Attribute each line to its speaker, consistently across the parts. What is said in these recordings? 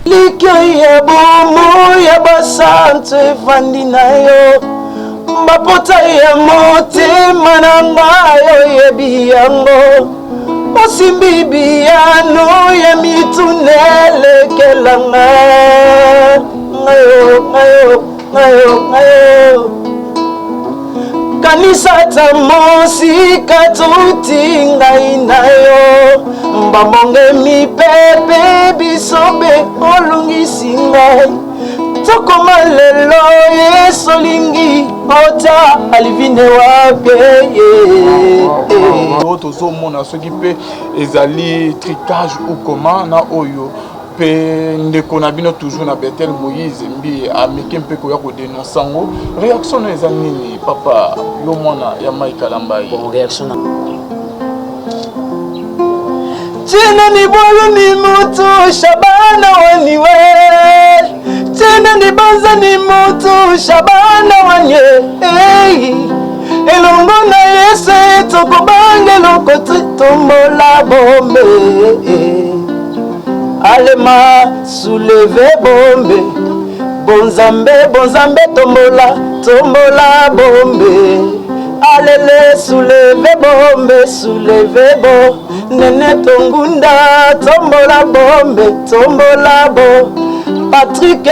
Speaker 1: Likaya bomo ya basantu evandi na yo Mbapota ya motema na ngayo yebi yango Osimbi biyano ya mitunele kelanga Ngayo Kanisa tamosi katuti ngai na yo Mbambonge mipepe bisobe olungisi ngai Tokoma lelo yeso lingi ota alivine wape
Speaker 2: Tozo mona soki pe ezali tricage ou comment na oyo pe ndeko na bino toujours na Bethel Moïse mbi ameke mpe ko ya ko dénoncer ngo réaction na eza nini papa yo mona ya Mike Kalambai
Speaker 3: bon réaction
Speaker 1: Tena ni bolo ni mutu shabana waniwe Tena ni banza ni mutu shabana wanye Elongo na yese toko bange loko tombola bombe Alema souleve bombe Bonzambe tombola bombe Alele souleve bo Nene tongunda tombola bo Patrick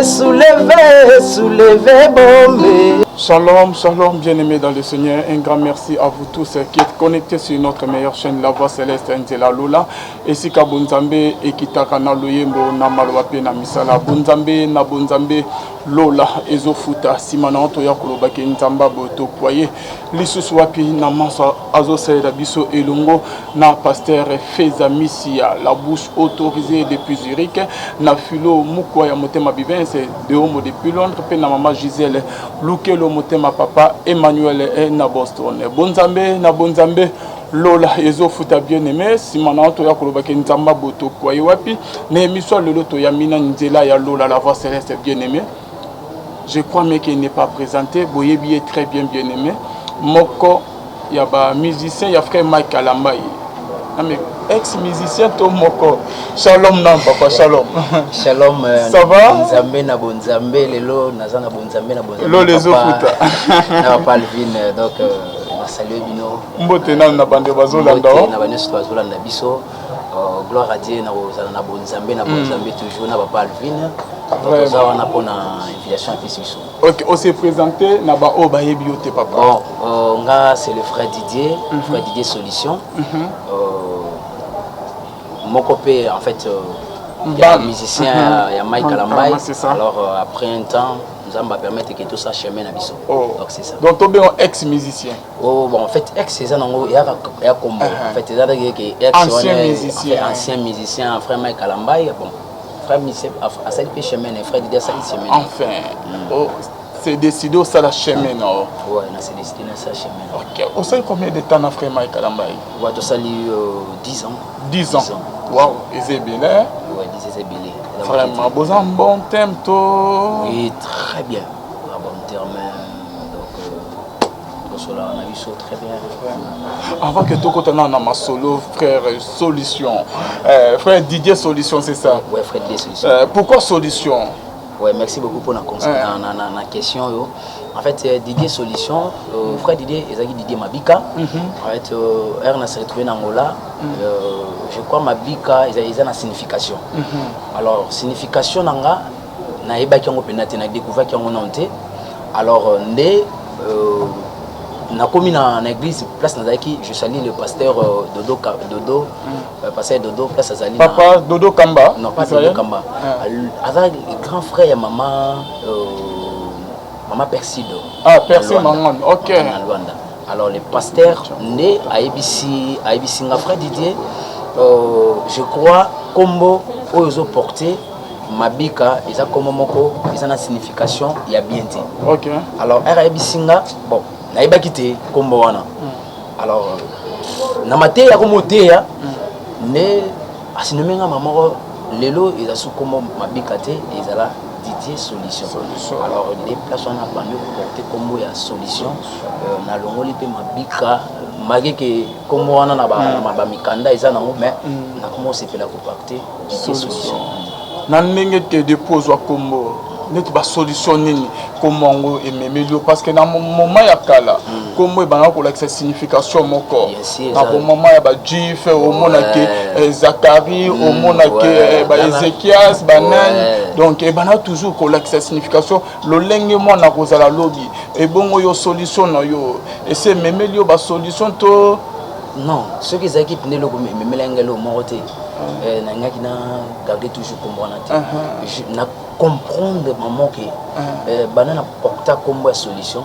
Speaker 1: souleve bombe
Speaker 2: Shalom, shalom, bien-aimés dans le Seigneur. Un grand merci à vous tous qui êtes connectés sur notre meilleure chaîne, La Voix Céleste, Angela Lola. Et si Kabunzambe et Kitaka na Loyembo, na Malwape, na Misala, Bunzambe, na Bunzambe, Lola, Ezofuta, Simana, Toya Kolobake, Nzamba, Boto, Poye, Lissus Wapi, na Mansa, Azose, Rabiso, Elongo, na Pasteur Feza Missia, la bouche autorisée depuis Zurich, na Philo, Mukwaya, Motema Bivin, c'est de Homo depuis Londres, pe na Maman Gisèle, Lukelo, Motema Papa, Emmanuel et na Boston. Bonzambe, na Bonzambe, Lola, Ezofuta bien-aimé, Simana, Toya Kolobake, Nzamba, Boto, Poye, Wapi, Némiswa, le Loto, Yamina, Nzela, ya Lola, la Voix Céleste bien-aimé. Je crois mais qu'il n'est pas présenté. Boyebi est très bien aimé. Moko, il y a un musicien, il y a frère Mike Kalambai. Ex-musicien, toi Moko. Shalom, non, papa, shalom.
Speaker 3: Shalom.
Speaker 2: Ça va?
Speaker 3: Bonzambe na Bonzambe, lelo nazana Bonzambe na Bonzambe.
Speaker 2: Lo les ofuta.
Speaker 3: Na papa Alvin, donc na saluer bino.
Speaker 2: Mbote na bande bazolanda.
Speaker 3: Na bande bazolanda biso. Gloire à Dieu na Bonzambe toujours na papa Alvin. Donc ça on a pour une invitation à Pissu.
Speaker 2: OK, on s'est présenté na ba o ba yebiote papa.
Speaker 3: Bon, nga c'est le frère Didier, frère Didier Solution. Mon copain en fait il y a un musicien, il y a Mike Kalambai. Alors après un temps nous allons permettre que tout ça chemin à biso. Donc c'est ça.
Speaker 2: Donc tu es un ex-musicien.
Speaker 3: Oh bon en fait ex c'est ça non il y a combo. En fait c'est ça que ex ancien musicien frère Mike Kalambai bon. Frère Michel a sali pe chemin frère Didier sali chemin.
Speaker 2: Enfin. Oh, c'est décidé ça la chemin non.
Speaker 3: Ouais, c'est décidé ça chemin.
Speaker 2: OK. On sait combien de temps na frère Mike Kalambai?
Speaker 3: Ouais, tu sali 10 ans.
Speaker 2: 10 ans. Waouh, et c'est bien hein?
Speaker 3: Ouais, 10 c'est bien.
Speaker 2: Vraiment, vous avez un bon thème toi.
Speaker 3: Oui, très bien. Un bon terme donc cela on a vu ça très bien.
Speaker 2: Avant que tu continues dans ma solo, frère Solution, frère Didier Solution, c'est ça?
Speaker 3: Oui, frère Didier Solution.
Speaker 2: Pourquoi Solution?
Speaker 3: Oui, merci beaucoup pour la question. En fait, Didier Solution, frère Didier, Didier Mabika. En fait, on s'est retrouvé en Angola. Je crois Mabika, ils ont une signification. Alors, signification, on a découvert qu'il y a un honte. Alors, na commis dans l'église place Nazaki, je salue le pasteur Dodo pasteur Dodo place Azali
Speaker 2: papa Dodo Kamba
Speaker 3: non pas Dodo Kamba avec grand frère et maman Persido
Speaker 2: Persido maman OK
Speaker 3: alors le pasteur né à ABC nga frère Didier je crois combo aux porté Mabika ils a comme moko ils ont une signification il y a bien dit
Speaker 2: OK
Speaker 3: alors ABC nga bon naïba quitté comme wana alors na maté ya comme ya ne asinumenga maman lelo ils a sous comme mabikate ils a la Didier Solution alors les personnes a parmi porter comme ya solution na longoli pe mabika malgré que comme wana na ba mikanda ils a na mais na comment c'est fait la compacter Didier Solution.
Speaker 2: Nandenge te dépose wa kombo. Net ba solution nini komongo ememelio parce que na moment ya kala kombo e bana ko la signification moko na moment ya ba jif au mona ke Zacharie au mona ke ba Ézéchias banan donc e bana toujours ko la signification lo lenge mo na kozala lobi e bongo yo solution na yo et c'est memelio ba solution to
Speaker 3: non ceux qui équipe ne le memelengelo moroté na ngaki na garder toujours comprendre na comprendre maman que banana porta comme solution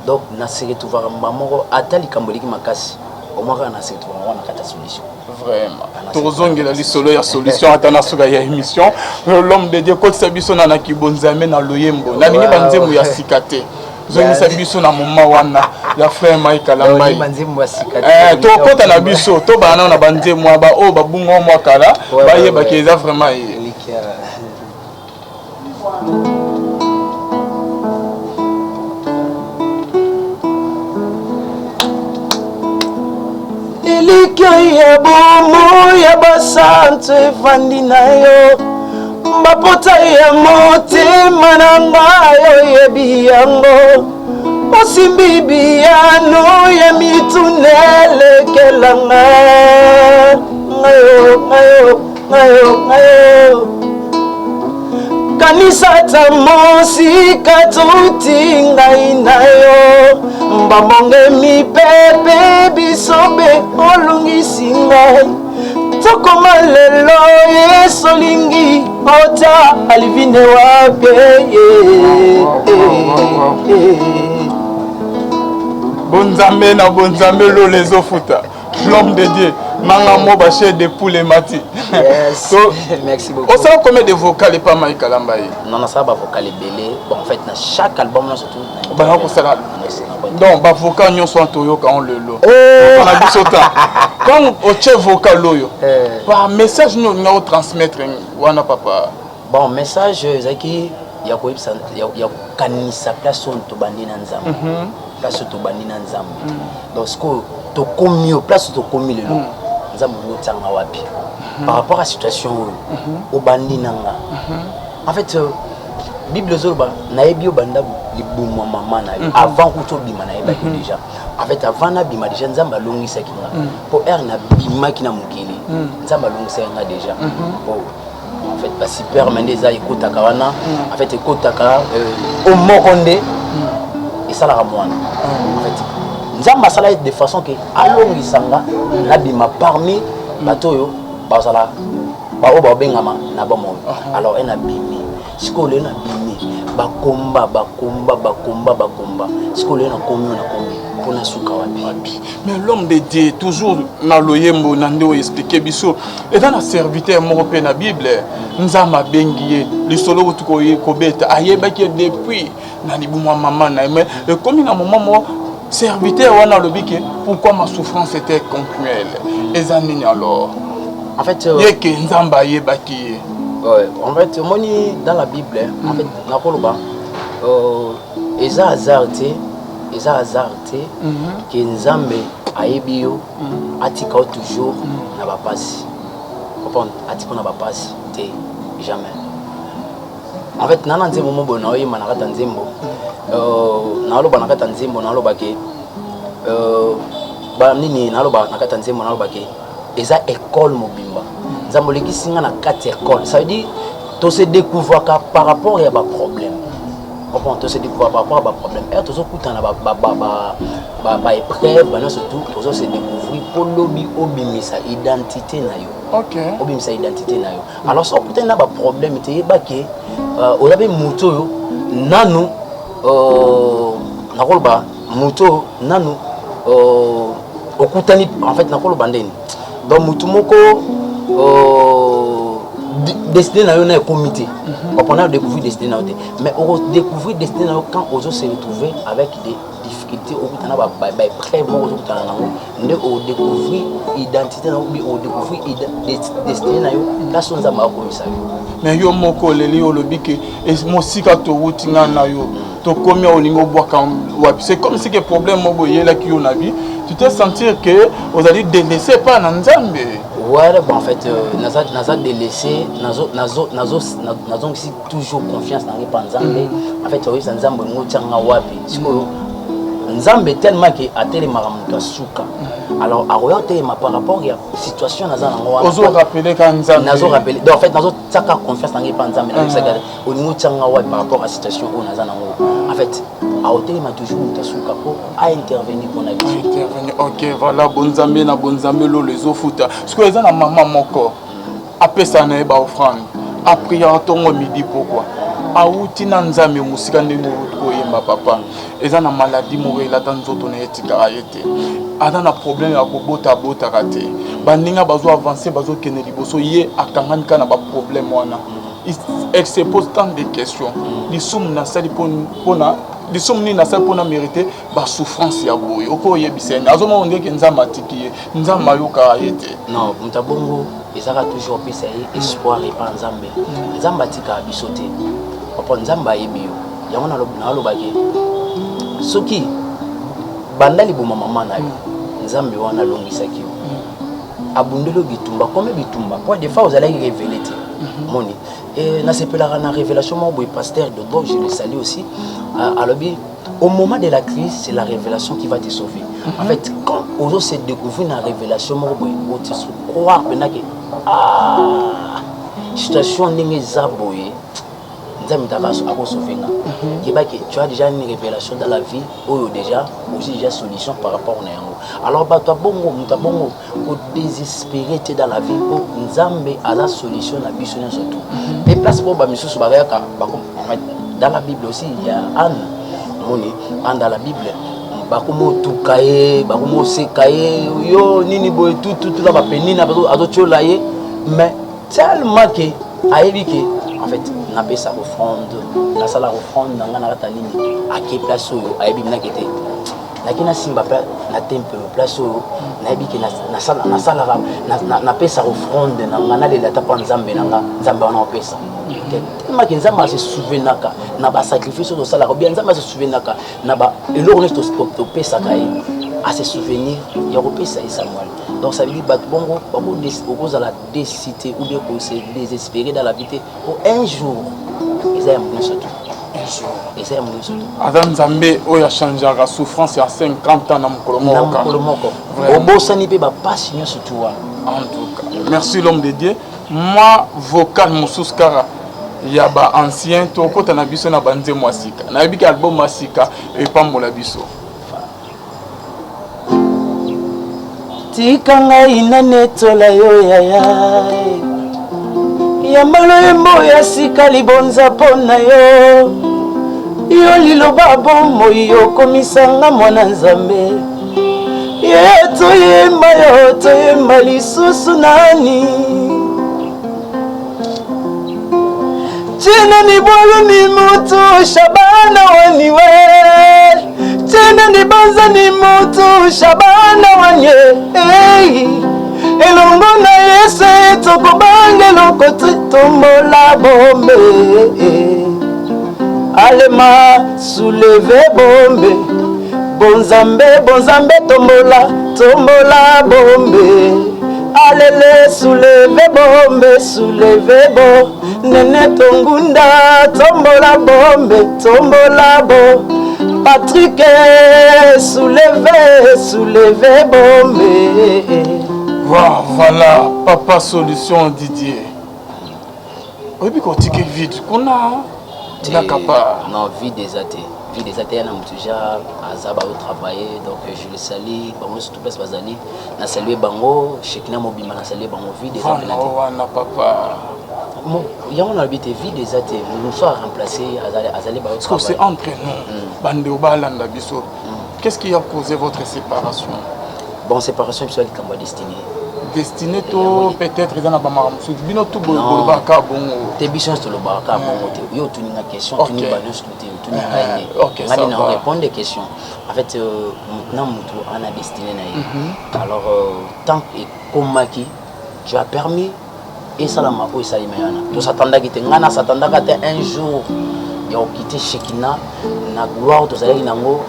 Speaker 3: donc na se retrouver maman atali kamboliki makasi au moins na se retrouver na kata solution
Speaker 2: vraiment tozongela lisolo ya solution atana suka ya émission l'homme de Dieu côté sabiso na kibonzame na loyembo na ningi banzemu ya sikate zongi sabiso na mama wana ya frère Mike Kalambai to kota na biso to bana na banzemu ba o babungo mwa kala ba yeba keza vraiment
Speaker 1: Ilikya ya bomo ya basantu evandi na yo mbapota ya motema na ngayo yebi yango osimbi biyano ya mitunelekelanga ngayo kanisa tamosika tuti ngai na yo mbambonge mipepe bisobe olungisi ngai tokoma lelo yesolingi ota alivine wape
Speaker 2: bonzambe na bonzambe lo les ofuta l'homme de Dieu manga mo ba chez de poules mati
Speaker 3: yes so, merci beaucoup.
Speaker 2: On sait combien de vocales pas Mike Kalambai
Speaker 3: non ça va vocal belé bon en fait dans chaque album là surtout
Speaker 2: ba ko sala donc ba vocal nyon so toyo ka on le lo on a dit sota quand au che vocal loyo par message nous nga transmettre wana papa
Speaker 3: bon message zaki ya ko ya kanisa place on to bandi na nzambe place to bandi na nzambe donc ce que to komi place to komi le lo nzambe ngotanga wapi par rapport à la situation au bandi nanga en fait bible zolba na yebi o banda libumwa mama na avant ko bima na yeba déjà en fait avant na bima déjà nzamba longisa kinga pour er na bima kina mukili nzamba longisa nga déjà en fait ba super mendeza ikotaka wana en fait ikotaka au mokonde et ça la ramwana en fait nzamba sala de façon que alongisanga na bima parmi batoyo bazala ba oba bengama na ba mo alors en abimi sikole na bimi bakomba sikole na komi pona suka wapi
Speaker 2: mais l'homme de Dieu toujours na loyembo na ndo expliquer biso et dans la serviteur mo pe na bible nzama bengiye lisolo butuko ko beta ayeba ki depuis na libumwa mama na mais comme na moment mo serviteur wana lobike pourquoi ma souffrance était continuelle ezanini alors
Speaker 3: en fait
Speaker 2: yeke nzamba yebaki
Speaker 3: en fait moni dans la bible en fait na koloba eza azarte que nzambe ayebi yo atika toujours na bapasi comprendre atika na bapasi te jamais en fait nana nzembo mo bona oyima na kata nzembo na loba na kata nzembo na loba ke ba nini na loba na kata nzembo na loba ke eza école mobimba nzambo lekisinga na kati école ça veut dire to se découvrir par rapport à ba problème comprendre to se découvrir par rapport à ba problème et to so kutana ba épreuve bana surtout to so se découvrir pour lobi obimisa identité na yo
Speaker 2: OK
Speaker 3: obimisa identité na yo alors so kutana ba problème te yebake olabe muto yo nanu nakoloba muto nanu okutani en fait nakoloba ndeni donc mutu moko destiné na yo na comité on découvrir destiné na yo mais on découvrir destiné na yo quand on se retrouver avec des difficultés okutana ba prêt mo okutana na nde on découvrir identité na yo bi on découvrir destiné na yo la sonza ma komisa yo
Speaker 2: mais yo moko leli olobike et mosika to wutinga na yo to komi olingo bwaka wapi c'est comme si que problème mo boyela ki yo na vie tu te sentir que vous allez délaisser pas na nzambe
Speaker 3: Ouais, bon, en fait, naza délaissé, nazo aussi toujours confiance dans les panzambe. En fait, oui, ça nzambe ngochanga wapi. Siko nzambe tellement que atele maramuto suka. Alors, à regarder par rapport à la situation naza nango.
Speaker 2: Ozo rappeler quand nzambe.
Speaker 3: Nazo rappeler. Donc en fait, nazo tsaka confiance dans les panzambe. Au niveau changa wapi par rapport à la situation où naza nango. En fait, à hôtel m'a toujours mutasuka pour à intervenir pour la vie.
Speaker 2: Intervenir. OK, voilà bonzambe na bonzambe lo les ofuta. Ce que eza na maman moko. Après ça na ba offrande. Après à tongo midi pourquoi? Auti na nzambe musika ndenge koyemba papa. Eza na maladie moko elata nzoto na etika ayete. Ada na problème ya kobota bota raté. Bandinga bazo avancer bazo kene liboso ye akangani kana ba problème wana. Elle se pose tant de questions. Les sommes na sali pona les sommes ni na sali pona mériter ba souffrance ya boye. Oko yebisene. Azoma onde ke nzamba tiki nzamba yoka ayete.
Speaker 3: Non, mutabongo ezaka toujours pesa espoir et pas nzambe. Nzamba tika bisote. Papa nzamba yebiyo. Yango na lobaki. Soki bandali bo mama na yo. Nzambe wana longisaki. Abundelo bitumba comme bitumba. Pour des fois vous allez révéler. Moni. Et na sepelaka na révélation mon boy pasteur de drogue, je le salue aussi. Alors au moment de la crise, c'est la révélation qui va te sauver. En fait, quand on se découvre la révélation mon boy, on te croire que situation n'est zaboye. Tu as déjà une révélation dans la vie ou déjà aussi déjà solution par rapport à nous. Alors tu as bongo pour désespérer dans la vie pour nzambe à la solution la mission surtout. Et place pour bamisu dans la Bible aussi il y a Anne dans la Bible bakomo tukaye bakomo sekaye yo nini boy tout là ba penina azo cholaye mais tellement que aébike en fait na pesa offrande la sala offrande na ngana kata nini ake place oyo ayebi na kete lakini simba pa na temple place oyo na yebi ke na sala na pesa offrande na ngana le data pa nzambe na nzambe wana opesa tellement que nzambe se souvenaka na ba sacrifice de sala bien nzambe se souvenaka na ba eloko nesto to pesa kai à se souvenir il y a repesa Samuel. Donc ça veut dire bongo beaucoup la décité ou bien qu'on se désespérer dans la vie pour un jour ils aiment surtout un jour ils aiment surtout
Speaker 2: Adam Zambé oya changer la souffrance à 50 ans na mkolomoko
Speaker 3: au bosani pe ba passe surtout
Speaker 2: en tout cas merci l'homme de Dieu moi vocal Mousouskara ya ba ancien to kota na biso na banze mwasika na biki album mwasika et pas mola biso
Speaker 1: tika ngai na netola yo yaya ya maloyembo ya sika libonza mpona yo yo liloba bomoi yokomisanga mwana nzambe ye toyemba lisusu nani tena ni bolo ni mutu shabana waniwe tena ni banza ni mutu shabana wanye elongo na Yesu tokobange lokoti tombola bombe alema souleve bombe bonzambe tombola bombe alele souleve bo nene tongunda tombola bo Patrick souleve bombe.
Speaker 2: Voilà, papa solution Didier. Oui, puis quand tu es vide, qu'on a
Speaker 3: non, vie des athées. Vie des athées, on a déjà Azaba au travail, donc je le salue. Bango surtout parce que Bazali, na salué Bango, Chekina Mobima na salué Bango vie des athées.
Speaker 2: Non, papa.
Speaker 3: Bon, il y a on habité vie des athées, nous sommes remplacés Azali Bango.
Speaker 2: Parce que c'est entre nous, Bandeo Balanda Bisso. Qu'est-ce qui a causé votre séparation?
Speaker 3: Bon, séparation, c'est le camp destiné.
Speaker 2: Destiné peut-être dans la Bamaramsou. Bino tout bolbaka bon.
Speaker 3: Tes bichons sur le baraka bon. Yo tu n'as question, tu n'as pas tu n'as
Speaker 2: OK, ça va.
Speaker 3: Répondre des questions. En fait maintenant mutu on a destiné na. Alors tant que komaki tu as permis et ça la mako et ça imayana. To s'attendait que ngana s'attendait que un jour il y a quitté Shekina na gloire to zali nango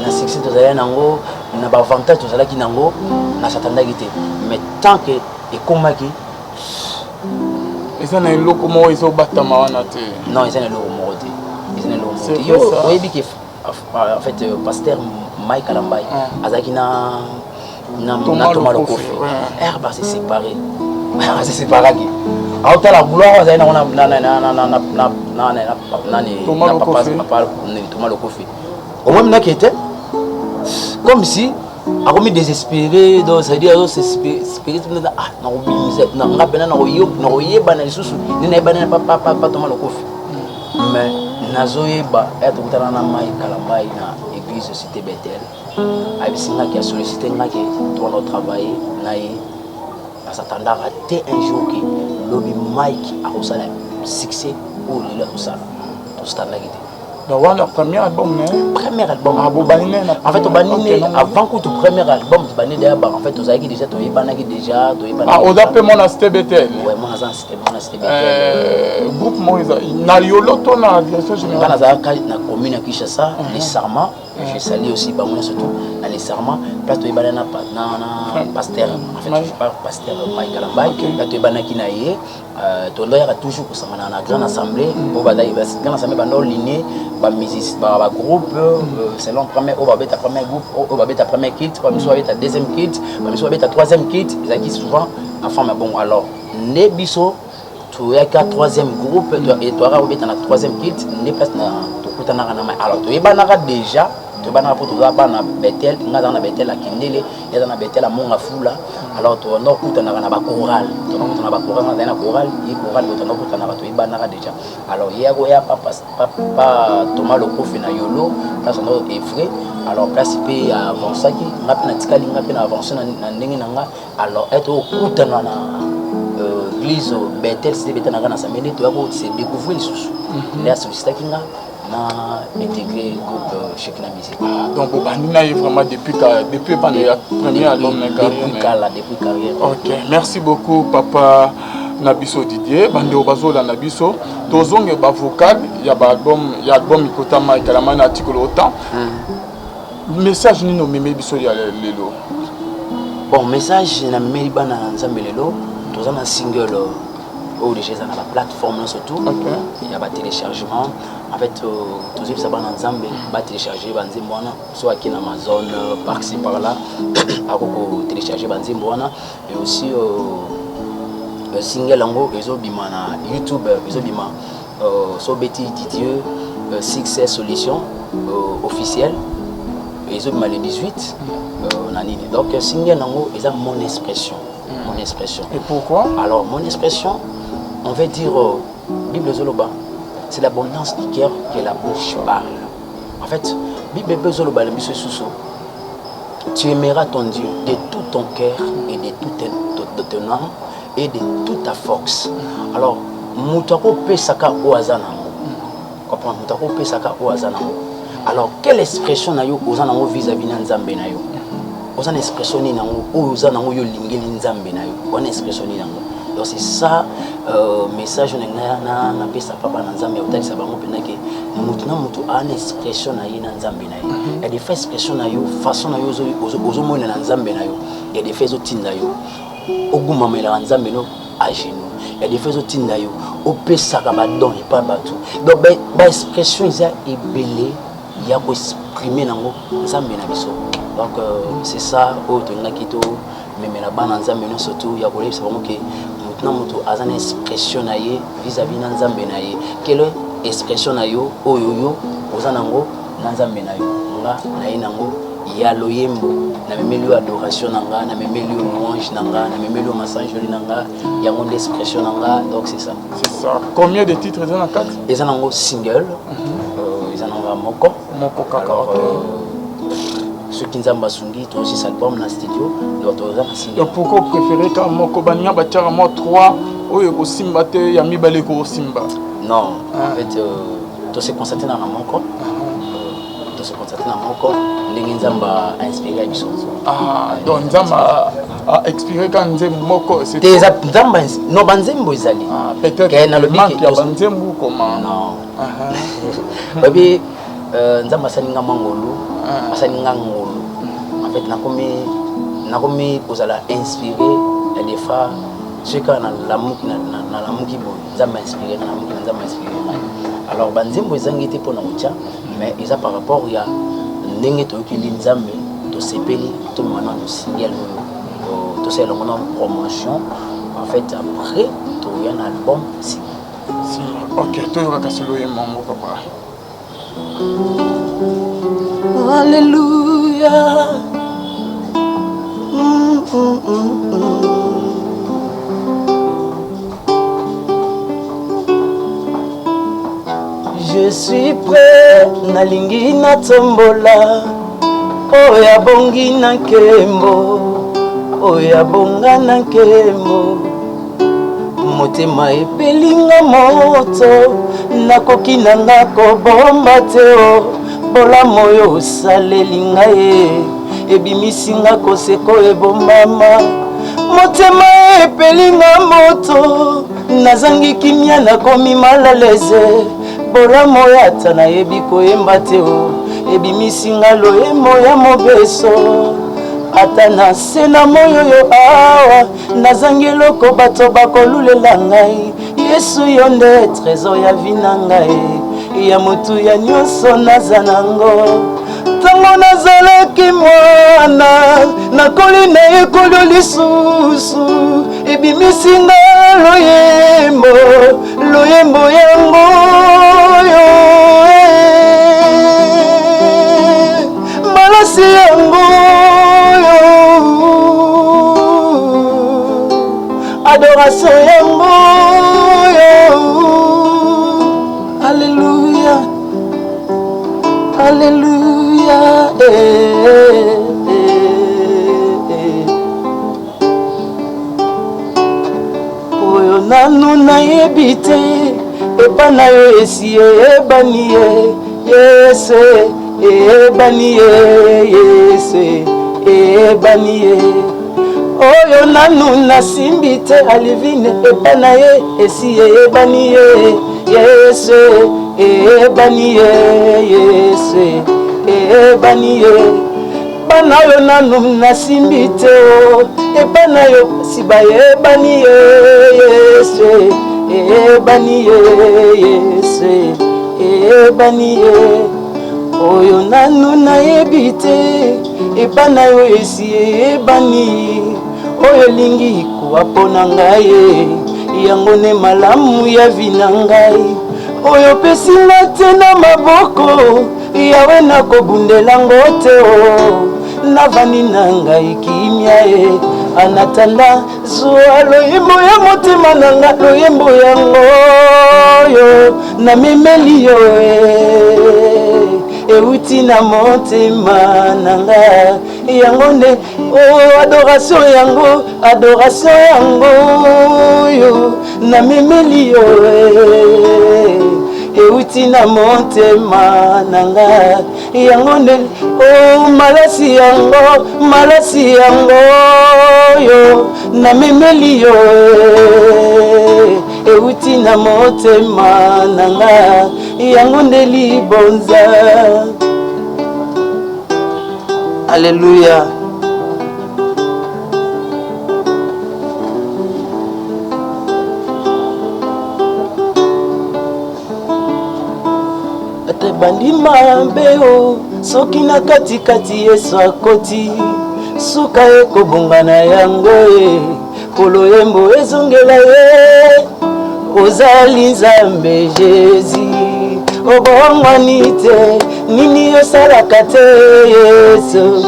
Speaker 3: na succès to zali nango na avantage to zali nango na s'attendait que mais tant que et comment qui
Speaker 2: et ça n'est pas comment ils ont battu mawanate
Speaker 3: non ils sont le moroté ils sont le
Speaker 2: c'est
Speaker 3: yo
Speaker 2: ça
Speaker 3: oui que en fait pasteur Mike Kalambai azaki na Thomas Lokofi herba c'est séparé c'est séparé qui a la gloire azali na Thomas Lokofi au moins na qui était comme si a remis désespéré donc ça veut dire c'est espéré ah na obimiser na ngapena na oyeba na lisusu ni na ebana pas Thomas Lokofi mais nazoyeba être kutana na Mike Kalambai na église cité Bethel abisinga qui a sollicité ngaki toi notre travail naï à s'attendre à un jour qui lobby Mike a reçu succès pour le ça tout ça là.
Speaker 2: Donc, le premier album,
Speaker 3: premier album.
Speaker 2: En
Speaker 3: fait, avant que ton premier album, en fait, tu as déjà,
Speaker 2: on a fait mon STBTL.
Speaker 3: Oui, mon STBTL.
Speaker 2: Groupe Moïse, na yolo to na direction générale.
Speaker 3: Na commune à Kinshasa, les Sarma, je salue aussi Bamona surtout, dans les Sarma, place tu na pasteur, en fait, je parle pasteur Mike Kalambai, là tu na kinaye, ton doya toujours pour ça na grande assemblée, au bataille, grande assemblée bando lignée. Ba groupe selon premier au babet ta premier groupe au babet ta premier kit comme soit ta deuxième kit comme soit ta troisième kit ils acquis souvent enfin mais bon alors ne biso tu es qu'à troisième groupe et toi au babet ta troisième kit ne place na to kutana na alors tu banaka déjà tu banaka pour toi bana Bethel ngada na Bethel à Kindele et na Bethel à Monga Fula alors tu no kutana na ba choral tu no kutana ba choral na choral et choral tu no kutana tu banaka déjà alors hier ya papa Thomas Lokofi na yolo là son nom est vrai alors place pe avancer qui ngapena tikali ngapena avancer na ndenge nanga alors être kutana na église Bethel c'est Bethel na kana samedi tu vas se découvrir sous là solliciter kinga na intégré groupe Shekina Musique.
Speaker 2: Donc Banina est vraiment depuis le premier album
Speaker 3: depuis carrière.
Speaker 2: OK, merci beaucoup papa Nabiso Didier, bande bazola Nabiso, tozonge ba vocal, il y a album ikotama Kalamana article autant. Message ni no meme biso ya lelo.
Speaker 3: Bon, message na meme bana nzambe lelo, tozana single au déjà dans la plateforme surtout. Il y a ba téléchargement. En fait, tous les sabans ensemble, va télécharger Banzimboana, soit qui est Amazon, par-ci par-là, à télécharger Banzimboana, et aussi single ango, ils ont bima na YouTube, ils ont bima, so Betty Didier, Success Solution officiel, ils ont bima le 18, donc single ango, ils ont mon expression.
Speaker 2: Et pourquoi?
Speaker 3: Alors mon expression, on va dire Bible Zoloba. C'est l'abondance du cœur que la bouche parle. En fait, tu aimeras ton Dieu de tout ton cœur et de toute ton âme et de toute ta force. Alors, alors, quelle expression na yo ozanango vis-à-vis na nzambe na yo? Ozana expression ni nango ozanango yo lingeli nzambe na yo. Wana expression ni nango. Donc c'est ça message na pesa papa na nzambe otalisa bango penake mutu na mutu ana expression na ye na nzambe na ye. Il y a des faits expression na yo façon na yo ozo mona na nzambe na yo. Il y a des faits otinda yo oguma mela nzambe no à genoux. Il y a des faits otinda yo opesa ka ba don et pas batou. Donc ba expression isa ebele ya ko exprimer nango nzambe na biso. Donc c'est ça autre ngakito memela bana nzambe no surtout ya ko lebisa bango ke mutu azana expression na ye vis-à-vis na nzambe na ye quelle expression na yo oyoyo ozanango na nzambe na yo nga na ye nango ya loyembo na memeli adoration nanga na memeli louange nanga na memeli massage nanga ya ngonde expression nanga donc c'est ça
Speaker 2: combien de titres ils en 4
Speaker 3: ils en ont single ils en ont moko
Speaker 2: kaka
Speaker 3: ceux qui nzamba sungi to aussi album na studio donc to za single
Speaker 2: donc pourquoi préférer ka moko bania batara mo 3 oyo ko simba te ya mibale ko simba
Speaker 3: non en fait to se constater na moko to se constater na moko ndenge nzamba inspiré biso
Speaker 2: donc nzamba a inspiré quand nzembo moko
Speaker 3: c'est des nzamba no banzembo ezali
Speaker 2: peut-être
Speaker 3: que na lobi
Speaker 2: ya banzembo comment
Speaker 3: non babi nzamba saninga mangolu asaninga ngolu en fait nakomi kozala inspiré il y a des fois ceux qui ont l'amour qui ont inspiré alors banzembo ils ont été pour nous mais ils ont par rapport il y a ndenge to ki linzambe to sepeli to mana to single to c'est la promotion en fait après to y a un album si
Speaker 2: ok to va casser le mon papa
Speaker 1: alléluia je suis prêt nalingi na tombola oya bongi na nkembo oya bonga na nkembo motema epelinga moto nakoki nanga kobomba te o bolamu oyo osaleli ngai ebimisinga koseko ebombama motema epelinga moto nazangi kimia nakomi malaleze bolamu oyo ata nayebi koyemba te o ebimisinga loyemo ya mobeso ata na se na moyo yo awa nazangi eloko bato bakolulela ngai yesu yo nde trésor ya vi na ngai ya motu ya nyonso naza nango ntango nazalaki mwana nakoli na ekolo lisusu ebimisinga loyembo yango yo malasi yango adoration yango alléluia alléluia oyo nanu nayebi te epa na yo esi eyebani ye yesu eyebani ye yesu eyebani ye oyo nanu nasimbi te alivine epa na ye esi eyebani ye yesu eyebani ye yesu eyebani ye bana oyo nanu nasimbi te o epa na yo si bayebani ye yesu eyebani ye yesu eyebani ye oyo nanu nayebi te epa na yo esi eyebani oyo lingi kuwa mpo na ngai yango ne malamu ya vi na ngai oyo pesinga te na maboko yawe nakobundela ngo te o navandi na ngai kimia ye anatanda zwa loyembo ya motema na nga loyembo yango yo namemeli yo euti na motema na nga yango nde o adoration yango yo namemeli yo euti na motema na nga yango nde o malasi yango yo namemeli yo euti na motema na nga yango nde libonza alléluia ate bandima mbeo soki na katikati yesu akoti suka ekobongana yango ye koloyembo ezongela ye ozali nzambe jésus obongwani te nini osalaka te yesu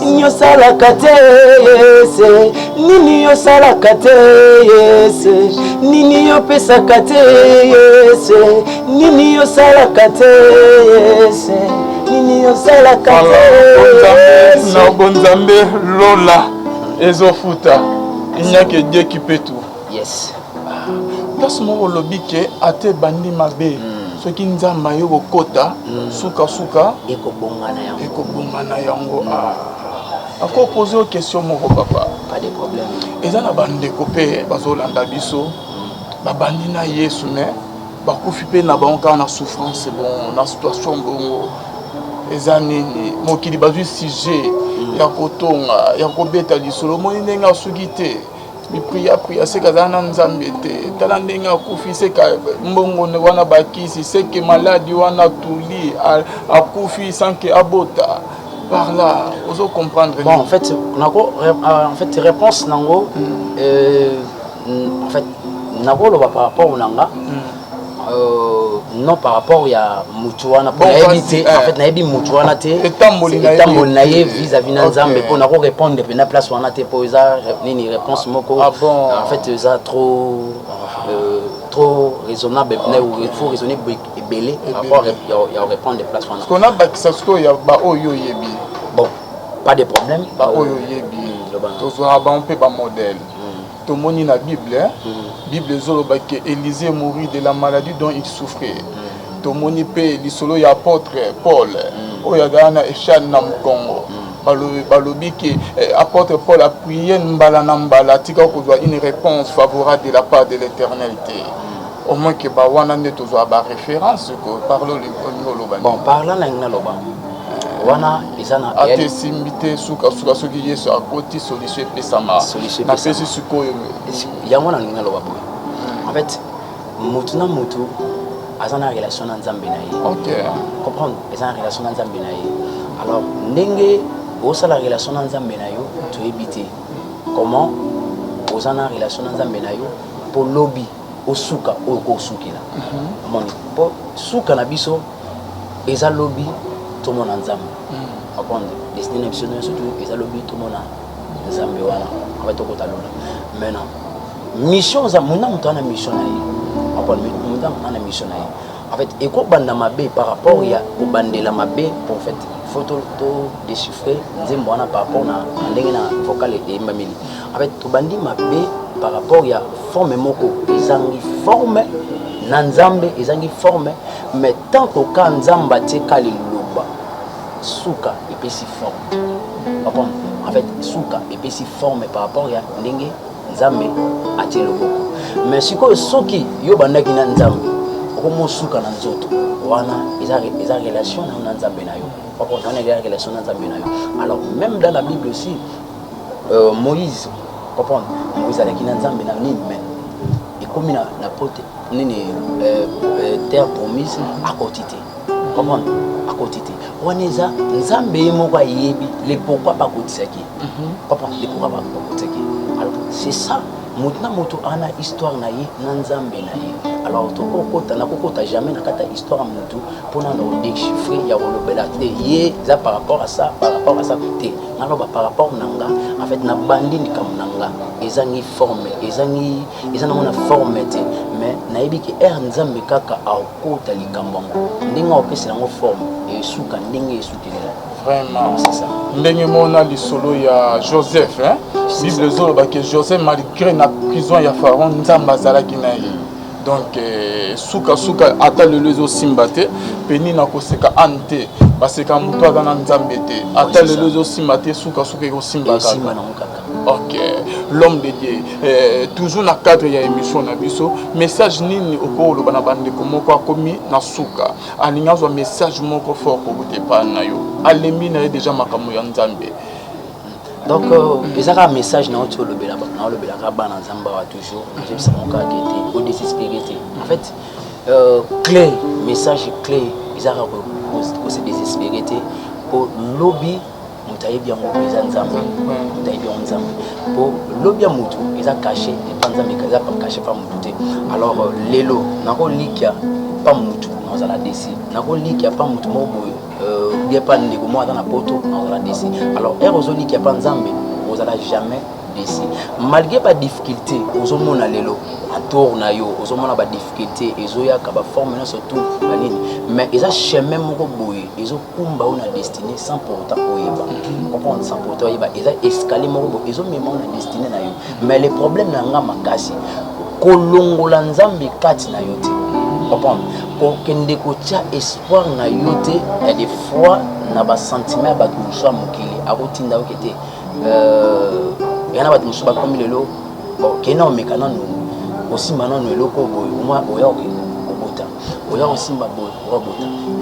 Speaker 1: nini osalaka te yesu nini osalaka te yesu nini opesaka te yesu nini osalaka te yesu nini osalaka te
Speaker 2: na bonzambe lola ezofuta inyake Dieu qui peut tout
Speaker 3: yes
Speaker 2: place moko lobi ke ate bandi mabe soki nzamba yo kokota suka ekobongana yango akopose o question moko papa
Speaker 3: pas de problème
Speaker 2: eza na bandeko mpe bazolanda biso babandi na yesu me bakufi mpe na bango kaka na souffrance bon na situation bongo eza nini mokili bazwi sujet ya kotonga ya kobeta lisolo omoni ndenge asuki te priya seka zana nzambe te tala ndenge akufi seka mbongo wana bakisi seke maladi wana tuli akufi sans que abota par là ozo comprendre
Speaker 3: bon en fait réponse nango en fait nako loba par rapport nanga non par rapport ya mutuana pour éviter en fait naebi mutuana te etamboli na ye vis-à-vis na nzambe pour nako répondre pe na place wana te pour ça nini réponse moko en fait ça trop raisonnable il faut raisonner belé par rapport ya répondre de place wana
Speaker 2: qu'on a bakisa sko ya ba oyo yebi
Speaker 3: bon pas de problème
Speaker 2: ba oyo yebi to so ba on peut ba modèle tout le monde dans la Bible, Bible zolobaki Élisée mourit de la maladie dont il souffrait. Tout le monde peut l'isolo y apôtre Paul, oyagana echan nam Congo. Balobi qui apôtre Paul a prié mbala nambala tika ko une réponse favorable de la part de l'Éternité. Au moins que ba wana ne to zo ba référence ko parlo le loba.
Speaker 3: Bon, parlant na loba. Wana izana
Speaker 2: ate simbite suka soki yeso akoti solution pesama na pesi sukoyo
Speaker 3: yango na ninga loba boy en fait mutu na mutu azana relation na nzambe na ye
Speaker 2: OK
Speaker 3: comprendre ezana relation na nzambe na ye alors ndenge osala relation na nzambe na yo to ebité comment osana relation na nzambe na yo pour lobby osuka oko sukila moni po suka na biso eza lobby tout le monde en Zambie. Après, destiné missionnaire surtout, ils ont lobby tout le monde en Zambie. Voilà, on va tout côté là. Maintenant, mission, ça, mon âme est missionnaire. Après, mon âme est missionnaire. En fait, et quoi bande ma baie par rapport au bande la ma baie pour fait photo déchiffrer, disons moi par rapport à l'engagement vocal et mamili. En fait, tout bandi ma baie par rapport à forme moko, ils ont forme. Nanzambe ezangi forme mais tant que quand nzamba teka liloba suka epesi forme en fait suka epesi forme par rapport ya ndenge nzambe atie loboko mais siko soki yo bandaki na nzambe okomo suka na nzoto wana eza relation na nzambe na yo on a relation na nzambe na yo alors même dans la Bible aussi Moïse comprendre Moïse alaki na nzambe na nini mais comme na pote nini terre promise à côté comprendre à côté waneza nzambe moko yebi le pourquoi pas côté qui comprendre le pourquoi pas côté qui alors c'est ça mutna moto ana histoire na ye na nzambe na ye alors to kokota na kokota jamais na kata histoire mutu pour na déchiffrer ya rolobela te ye za par rapport à ça te ngalo ba par rapport nanga en fait na bandi ni kam nanga ezangi forme ezangi ezana mona forme te mais nayebi ki nzambe kaka akota likambango ndinga opesela ngo forme et suka ndenge esukela
Speaker 2: vraiment
Speaker 3: c'est ça
Speaker 2: ndenge mona lisolo ya Joseph hein Bible zoloba que Joseph malgré na prison ya Pharaon nzamba zalaki na ye donc suka ata le lezo simbate peni na koseka ante baseka muto azana nzambe te ata le lezo simbate suka ko simbaka OK l'homme de Dieu toujours na cadre ya émission na biso message nini okolo bana bande ko moko akomi na suka alinga zo message moko fort pour te pa na yo alemi na déjà makamu ya nzambe.
Speaker 3: Donc ils ont un message dans le bela dans le bela bana nzamba toujours j'aime ça mon cas qui était au désespéré en fait clé message clé ils ont se désespéré pour lobby mutaye bien mobilisé nzamba mutaye bien nzamba pour lobby mutu ils ont caché les panzambe ils ont pas caché pas mutu alors lelo nako likia pas mutu dans la déci nako likia pas mutu mobo il n'y a pas de négo moi dans la poto dans la déci alors erozoli qui a pas nzambe vous allez jamais déci malgré pas difficulté aux hommes na lelo à tourna yo aux hommes na pas difficulté ezoya ka ba forme na surtout banini mais ils a chemin moko boye ils ont kumba on a destiné sans pourtant oyeba comprendre sans pourtant oyeba ils a escalier moko ils ont même on a destiné na yo mais le problème na nga makasi kolongola nzambe kati na yo te comprendre pour que ndekotia espoir na yote et des fois na ba sentiment ba kuswa mokili akotinda okete yana ba kuswa comme lelo bon kena omekana no aussi maintenant no eloko boy moi oya okota oya aussi mabota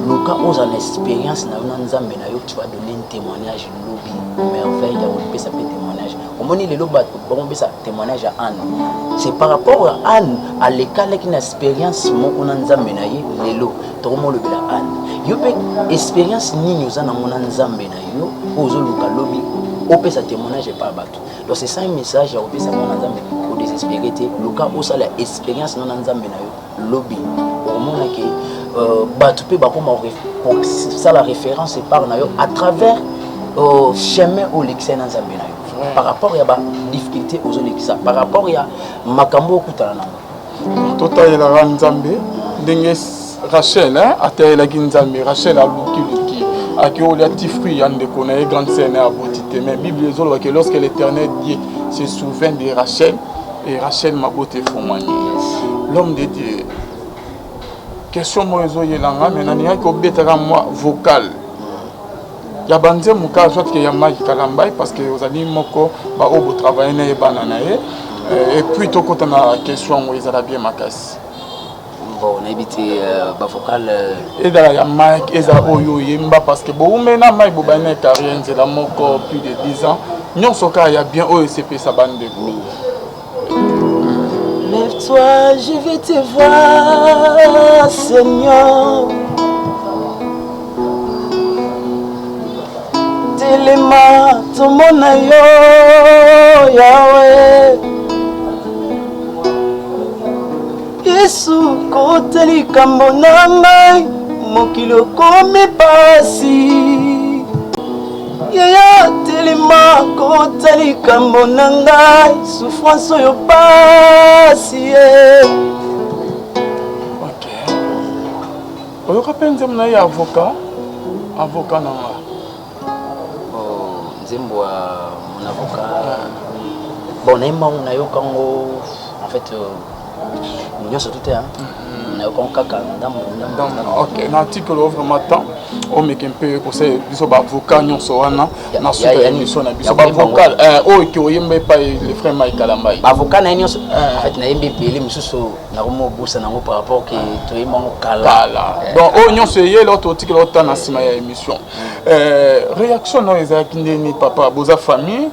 Speaker 3: loka oza na expérience na yo nzambe na yo tu vas donner un témoignage lobi merveille ya kopesa pe témoignage omoni lelo bato bakopesa témoignage à Anne c'est par rapport à Anne à l'école qui na expérience moko na nzambe na ye lelo tokomolobela Anne yo pe expérience nini oza na mona nzambe na yo ozoluka lobi opesa témoignage par bato donc c'est ça un message ya kopesa mona nzambe o désespérer te loka osala expérience na nzambe na yo lobi omona ke bato pe bakoma pour ça la référence et par na yo à travers chemin au l'excès na nzambe na yo par rapport ya ba difficulté aux olekisa par rapport ya makambo okutana nango
Speaker 2: totayelaka nzambe ndenge Rachel atayelaki nzambe Rachel aluki aki olia ti fruit ya ndeko na ye grande sœur na abotite mais Bible ezoloba ke lorsque l'Éternel Dieu se souvient de Rachel et Rachel mabote fomani l'homme de Dieu question mo ezoyelanga mais naningaki obetaka mwa vocal ya banze muka soit que ya Mike Kalambai parce que ozali moko ba obo travailler na yebana na ye et puis tokota na question ngo ezala bien makasi
Speaker 3: bon on a évité ba vocal
Speaker 2: ezala ya Mike eza oyo yemba parce que bo mena Mike bo bana carrière nzela moko plus de 10 ans nyonso ka ya bien oyo c'est pesa bande ko
Speaker 1: lève-toi, je vais te voir, Seigneur. Telema, tomona yo, Yahweh. Yesu, koteli kambo na ngai, mokilo komi pasi. Yaya telema kotali kambo na ngai souffrance oyo pasi
Speaker 2: ok oyoka mpe nzembo na ye avocat na nga
Speaker 3: nzembo ya mon avocat bon nayembango nayokango en fait nyonso tout nayokango kaka ndambo
Speaker 2: ok na article oyo vraiment temps omeke mpe kose biso baavocat nyonso wana na suka ya émission na biso bavocal oyo ke oyemba epai le frère Mike Kalambai
Speaker 3: baavocat na ye nyonso en fait nayemba epele mosusu nakomobusa nango par rapport ke toyembango kala
Speaker 2: donc oyo nyonso eyele oyo totikela ota na nsima ya émission réaction oyo ezalaki ndeni papa boza famille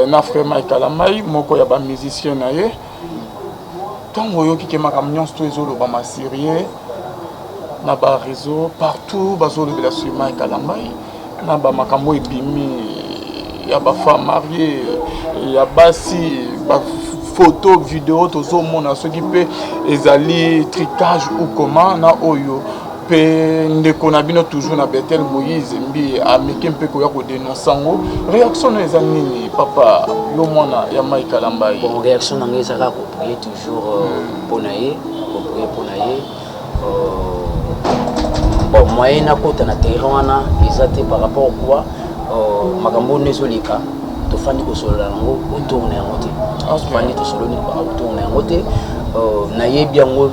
Speaker 2: na frère Mike Kalambai moko ya bamusicien na ye ntango oyoki ke makambo nyonso to ezolobama sérieux na ba réseau partout bazolobela sur Mike Kalambai na ba makambo ebimi ya ba femme mariée ya basi ba photo vidéo tozomona soki pe ezali tricage ou comment na oyo pe ndeko na bino toujours na Bethel Moïse mbi ameki mpe koya ko dénoncer ngo réaction eza nini papa yo mwana ya Mike Kalambai
Speaker 3: bon réaction na ngeza ka ko prier toujours ponaye ko prier ponaye bon moyen na kota na terrain wana ezate par rapport quoi makambo nezolika tofandi ko solola ngo autour na yango te tofandi to soloni autour na yango te na yebi yango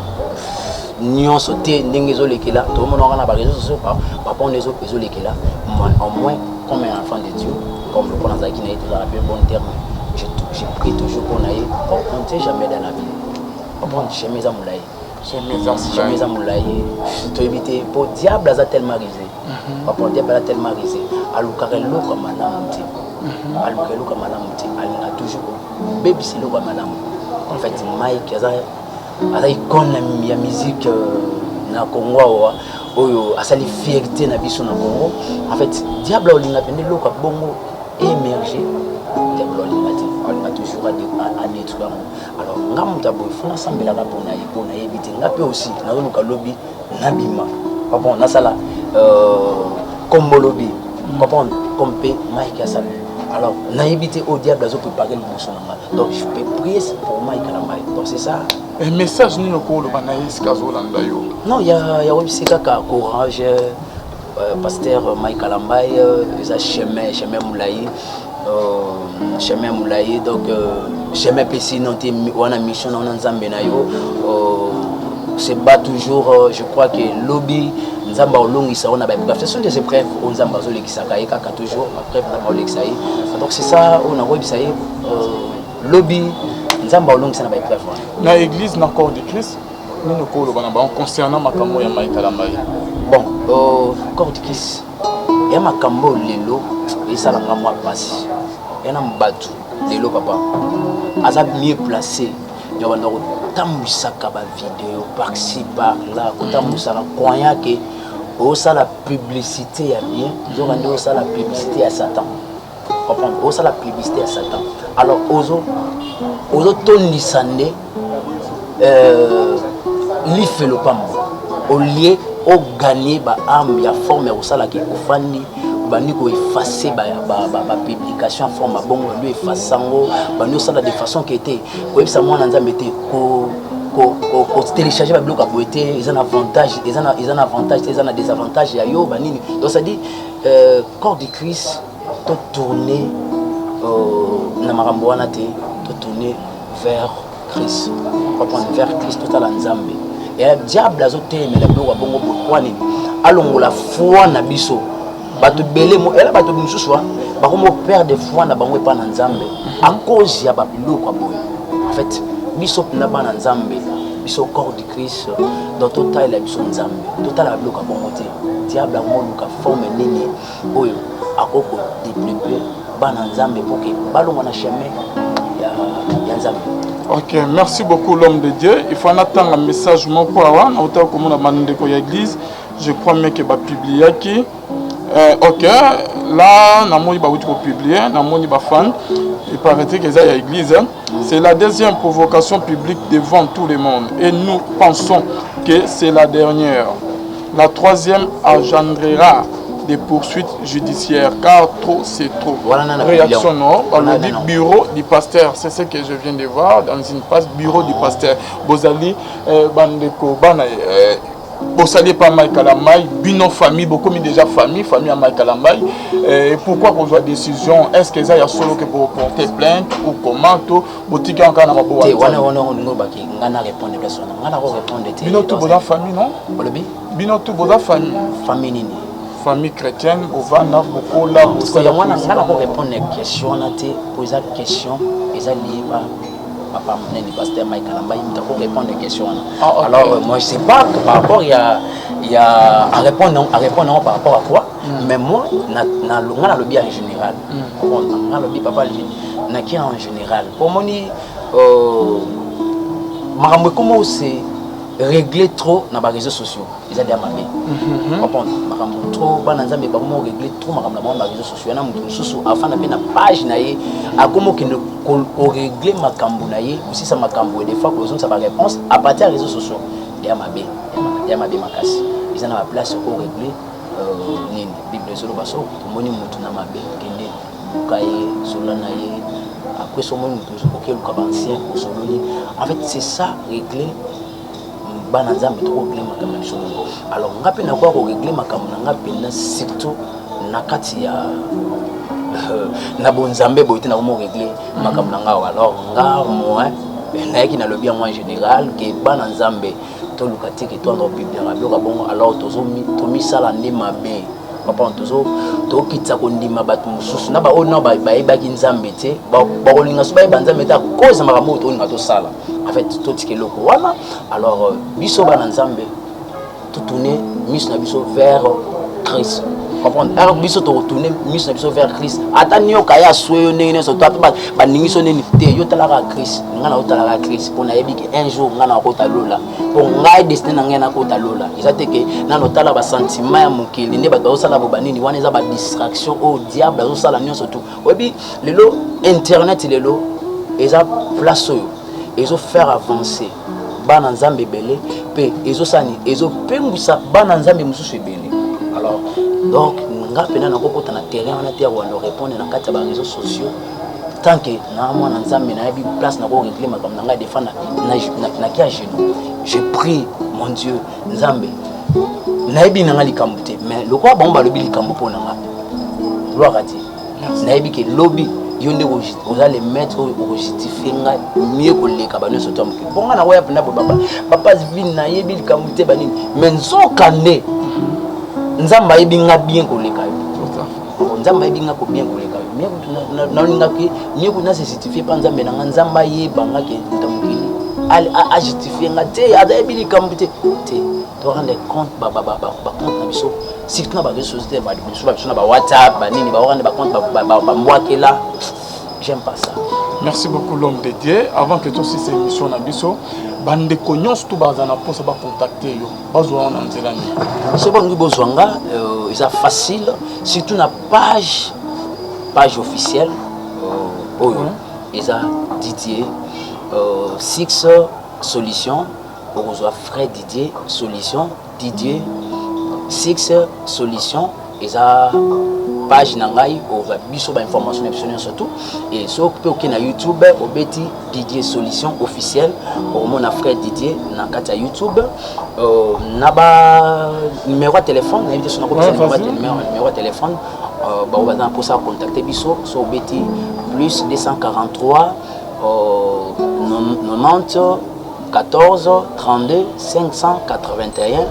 Speaker 3: nyonso te ndenge ezolekela tomona wana ba réseaux sociaux par rapport aux ezolekela au moins comme un enfant de Dieu comme le prenons Zaki na tout à bien bon terme j'ai pris toujours pour naïe bon on ne sait jamais dans la vie bon jamais à moulaye jamais à moulaye to éviter pour diable a tellement risé papa diable a tellement risé alukare loka malamu te alukare loka malamu te alina toujours baby c'est loka malamu en fait Mike aza icône ya musique na Congo oyo asali fierté na biso na Congo en fait diable olinga pende loka bongo émerger diable olinga toujours à détruire alors ngamuta boy fona sambela ka pona éviter ngape aussi na loka lobby nabima papa na sala comme lobby papa compé Mike asala alors na éviter au diable azo préparer le bousson donc je peux prier pour Mike Kalambai donc c'est ça
Speaker 2: un message ni ko lo banaïs kazolanda yo
Speaker 3: non il y a aussi kaka courage pasteur Mike Kalambai les chemin moulayi donc chemin pesi non te wana mission na nzambe na yo c'est pas toujours je crois que lobby nzamba olongisa on a ba ce sont des épreuves on nzamba zolekisa ka kaka toujours après nzamba olekisa donc c'est ça on a webisa lobby nzamba olongisa na ba épreuve
Speaker 2: na église na corps de Christ nino ko lo bana ba concernant makambo ya Michael Ambaye.
Speaker 3: Bon, corps de Christ. Ya makambo lelo esala ngamwa pasi. Ya na mbatu lelo papa. Aza mieux placé. Yo bana ko tambusaka ba vidéo par-ci par-là, ko tambusaka croyant que ça la publicité ya bien, yo bana ça la publicité à Satan. Comprendre, ça la publicité à Satan. Alors ozo tonisande li fait le pambo au lieu au gagner ba âme ya forme au sala qui ofandi bani ko effacer ba publication forme bongo lui effaçango bani sala de façon qui était ko ça moi nza mete ko télécharger ba bloc a boité ils ont avantage ils ont désavantage ya yo bani donc ça dit corps de Christ to tourner na makambo wana te to tourner vers Christ, comprendre vers Christ tout à l'ensemble. Et le diable a zoté mais la bongo bongo bokwani alongo la foi na biso. Bato belé mo ela bato mususu ba ko mo perdre foi na bango pa na nzambe à cause ya ba biloko boy. En fait, biso na ba na nzambe, biso corps de Christ dans total la biso nzambe. Total la biloko bongo te. Diable a mo luka forme nini oyo akoko développer ba na nzambe pour que balongo na chemin ya nzambe.
Speaker 2: Ok, merci beaucoup l'homme de Dieu. Il faut attendre un message mon quoi na autant comme on a demandé ko l'église. Je crois même que va publier qui ok, là na moni ba wuti ko publier, na moni ba fan. Il paraît que ça y a église. C'est la deuxième provocation publique devant tout le monde et nous pensons que c'est la dernière. La troisième engendrera des poursuites judiciaires car trop c'est trop. Voilà, réaction non, on dit bureau du pasteur, c'est ce que je viens de voir dans une page bureau du pasteur. Bozali bandeko bana Bosali pas Michael Ambaye, bino famille, beaucoup mis déjà famille à Michael Ambaye. Et pourquoi qu'on voit décision? Est-ce que ça y a solo que pour porter plainte ou comment tout boutique en Canada pour
Speaker 3: voir? On baki ngana répondre personne. Ngana répondre te.
Speaker 2: Bino tout boza famille non?
Speaker 3: Olobi?
Speaker 2: Bino tout boza famille.
Speaker 3: Famille nini?
Speaker 2: Famille chrétienne, Bovana, Boko, là,
Speaker 3: parce que moi, je vais répondre à une question, poser une question, et ça lié papa, le pasteur Michael Ambaye, je vais répondre à une question. Alors, moi, je ne sais pas que par rapport, il y a à répondre par rapport à quoi, mais moi, on a le lobby en général. On a le lobby, papa, on a qui en général. Pour moi, comment c'est régler trop dans les réseaux sociaux, ils ont dit à ma mère. Comprendre, trop, bananzambe, comment régler trop dans les réseaux sociaux. Na mutu susu afin na pena page na ye, a comment que ne régler ma cambo na ye, aussi ça ma cambo des fois que ça va réponse à partir des réseaux sociaux. Dit à ma mère, makasi. Ils ont la place pour régler nini, Bible solo baso, moni mutu na ma mère, kende, kaye, solo na ye. Après ce moment mutu auquel le cabancien, solo. En fait, c'est ça régler. Bananzambe trop régler makambo solo. Alors ngapi na kwa régler makambo na ngapi na surtout na kati ya na bonzambe boite na ko régler makambo na ngawa. Alors nga moi na yaki na lobby en général que bananzambe to lukati que toi dans bible na bloka bon alors to mi sala ne mabe papa to kitsa ko ndima batu mususu na ba ona ba yebaki nzambe te ba kolinga so ba nzambe ta cause makambo to nga to sala. En fait, tout ce qui est loco. Voilà. Alors, biso bananzambe, tout tourner, mis na biso vers Christ. Comprendre? Alors, biso to retourner, mis na biso vers Christ. Atani yo kaya soyo nene so toi ba ningi so nene te yo talaka Christ. Ngana o talaka Christ. Pour na yebi que un jour ngana ko talola. Pour ngai destiné na ngena ko talola. Izate ke na no tala ba sentiment ya mukili ne ba do sala bo banini wana za ba distraction au diable zo sala nyonso tout. Obi lelo internet lelo eza place oyo. Ils ont fait avancer bananzambe belé pe ils ont sani ils ont pengwisa bananzambe mususu belé. Alors donc nga pena na kokota na terrain na terre wa répondre na kati ba réseaux sociaux tant que na moi nzambe na bi place na ko régler makam na nga défendre na ki a genou. Je prie mon Dieu nzambe na bi na nga likambuté mais le quoi bon ba lobi likambu pona nga gloire à Dieu. Na bi ke lobby yonde vous allez mettre au justifier mieux que les cabanes sur tom bon na wa pena papa vin na yebi likambuté banini mais nzokande nzamba yebi nga bien ko leka yo nzamba yebi nga ko bien ko leka yo mais na linga ke mieux que na se justifier pa nzambe na nzamba yeba nga ke ntamukili à justifier ngate adabili kambuté te to rendre compte ba compte na biso surtout na ba réseaux sociaux ba biso na ba WhatsApp ba nini ba rendre ba compte ba mbwakela. J'aime pas ça.
Speaker 2: Merci beaucoup l'homme de Dieu. Avant que tu cette émission na biso bande cognos tout bazana pour ça ba contacter yo bazwa na nzela ni
Speaker 3: so bangi bozwanga c'est facile surtout na page officielle ils a Didier 6 solutions pour rejoindre Frère Didier solution Didier 6 solutions ils a page nangai on va biso ba information surtout et so occupé na YouTube au beti Didier solution officielle au mon Frère Didier na kata YouTube na ba numéro de téléphone na invité numéro de téléphone ba on va pour ça contacter biso so beti plus 243 90 14 32 581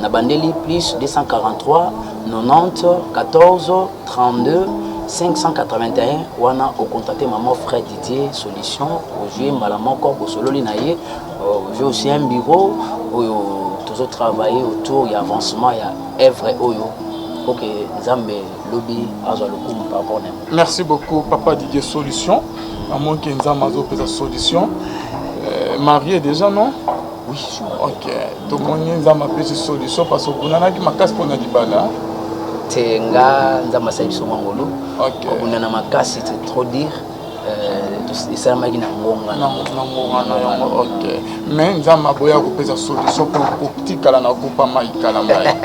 Speaker 3: na bandeli plus 243 90 14 32 581 wana au contacter maman Frère Didier solution au jouer malamon corps au solo linaye j'ai aussi un bureau où tous travailler autour il y a avancement il y a œuvre oyo OK Nzambe lobby azwa lokumu par rapport.
Speaker 2: Merci beaucoup papa Didier solution à moins que Nzambe azo pesa solution marié déjà non?
Speaker 3: Oui, je suis marié.
Speaker 2: OK donc on y Nzambe pesa solution parce que on a qui makasi pona dibala
Speaker 3: tenga Nzambe sa biso mangolo.
Speaker 2: OK
Speaker 3: on a makasi c'est trop dire ça m'a dit na ngonga
Speaker 2: na OK mais Nzambe boya ko pesa solution pour tikala na coupa maikala mai.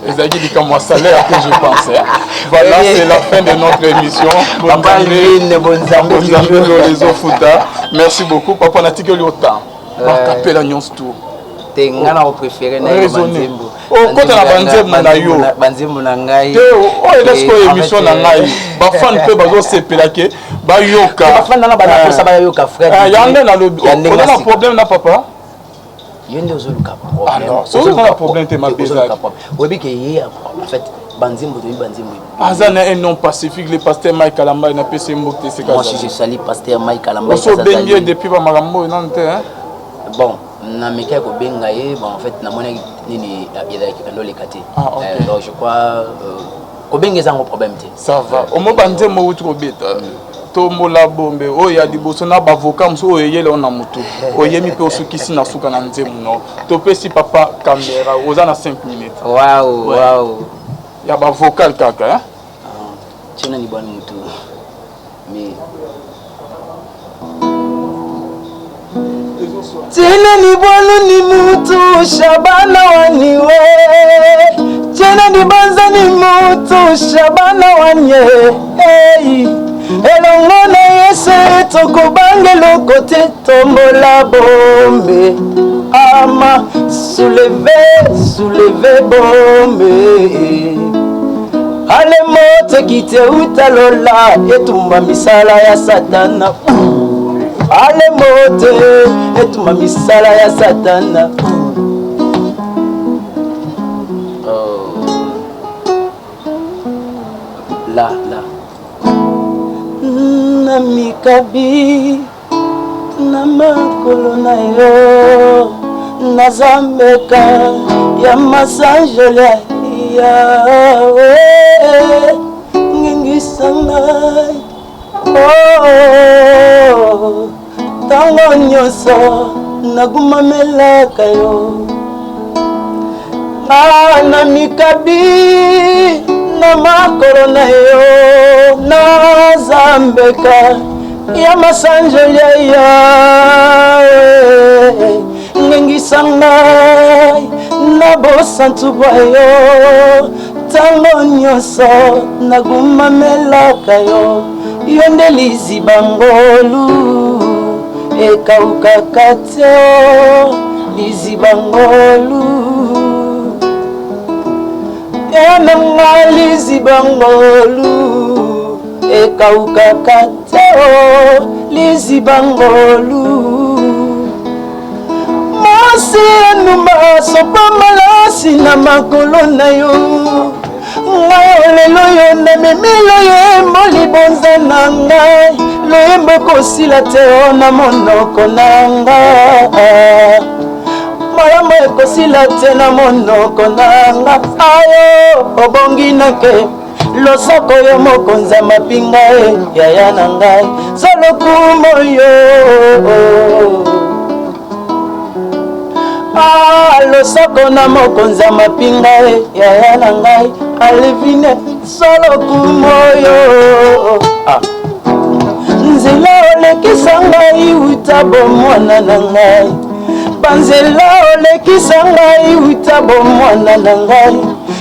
Speaker 2: Ezaki dit comme moi salaire que je pensais. Voilà, c'est la fin de notre émission. Merci beaucoup. Papa Natike Liota. Bakapé la nyons tout.
Speaker 3: Tenga na préféré na Banzembo.
Speaker 2: Oh, quand na Banzembo na yo.
Speaker 3: Banzembo na ngai.
Speaker 2: Oh, est-ce que émission na ngai. Ba fan pe bazo sepelake. Ba yoka.
Speaker 3: Ba fan na ba na posa ba yoka frère.
Speaker 2: Ah, yanga na lobi. On a un problème na papa.
Speaker 3: Yende ozoluka problème.
Speaker 2: Alors, c'est un problème te ma beza.
Speaker 3: Oui, que hier en fait Banzembo de Banzembo.
Speaker 2: Azana un nom pacifique le pasteur Mike Kalamba na PC Mbokte c'est
Speaker 3: moi je salue pasteur Mike Kalamba.
Speaker 2: On so benye depuis ba makambo nante hein.
Speaker 3: Bon, na meka ko benga ye bon en fait na mona nini ya kando le kati. Donc je crois ko benga zango problème te.
Speaker 2: Ça va. O mo Banzembo utu ko beta. Tombola bombe oya liboso na bavoka mso oyele ona mutu oyemi pe osukisi na suka na nzemu no topesi papa caméra oza na 5 minutes.
Speaker 3: Wow.
Speaker 2: Ya ba vocal kaka hein.
Speaker 3: Chena ni bwana mutu mais
Speaker 1: Chena ni bwana ni mutu Shabana waniwe Chena ni banza ni mutu Shabana wanye hey. Elongo na Yesu tokobange lokote tombola bombe ama souleve bombe ale mote kite utalola etumba misala ya satana ale mote etumba misala ya satana
Speaker 3: là
Speaker 1: na mikabi na makolo na yo nazambeka ya masanjele yawe ngingisa ngai tango nyonso nagumamelaka yo na mikabi na makolo na yo nazambeka ya masanjele yawe ngingisa ngai na bosantu bayo tango nyonso nagumamelaka yo yo nde liziba ngolu ekaukaka te liziba ngolu enanga liziba ngolu ekaukaka te liziba ngolu mosi enuma sopa malasi na makolo na yo lelo yo namemi loyembo libonza na ngai loyembo ekosila te o na monoko na ngai malamu ekosila te na monoko na ngai ayo obongi nake losako yo mokonzi ya mapinga yaya na ngai zalokumo yo losako na mokonzi ya mapinga yaya na ngai alevine zalokumo yo nzela olekisa ngai uta bomwana na ngai banzela olekisa ngai uta bomwana na ngai